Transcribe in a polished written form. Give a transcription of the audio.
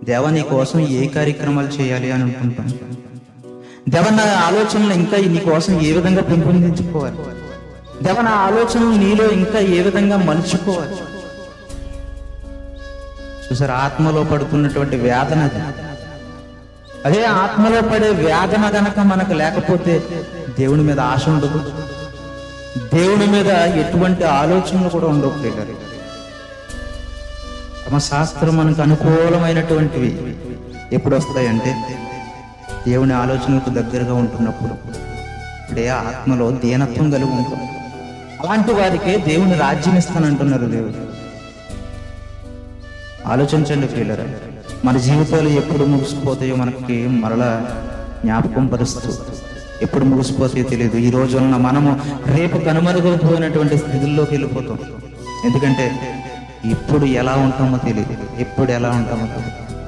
దేవా నీ కోసం ఏ కార్యక్రమాలు చేయాలి అని అనుకుంటాం. దేవా నా ఆలోచనలు ఇంకా నీ కోసం ఏ విధంగా పెంపొందించుకోవాలి, దేవా నా ఆలోచనలు నీలో ఇంకా ఏ విధంగా మలుచుకోవాలి. చూసారు, ఆత్మలో పడుతున్నటువంటి వేదన అది. అదే ఆత్మలో పడే వేదన గనక మనకు లేకపోతే దేవుని మీద ఆశ ఉండదు, దేవుని మీద ఎటువంటి ఆలోచనలు కూడా ఉండవు. ప్రియులారా, ధర్మశాస్త్రం మనకు అనుకూలమైనటువంటివి ఎప్పుడు వస్తాయంటే దేవుని ఆలోచనలకు దగ్గరగా ఉంటున్నప్పుడు. ఇప్పుడే ఆత్మలో దీనత్వం కలిగి ఉంటుంది. అలాంటి వారికే దేవుని రాజ్యం ఇస్తానంటున్నారు దేవుడు. ఆలోచించండి ప్రియులారా, మన జీవితాలు ఎప్పుడు ముగిసిపోతాయో మనకి మరలా జ్ఞాపకం పరుస్తూ, ఎప్పుడు ముగిసిపోతాయో తెలియదు. ఈ రోజు ఉన్న మనము రేపు కనుమరుగైపోయినటువంటి స్థితుల్లోకి వెళ్ళిపోతాం. ఎందుకంటే ఇప్పుడు ఎలా ఉంటామో తెలియదు, ఎప్పుడు ఎలా ఉంటామో తెలియదు.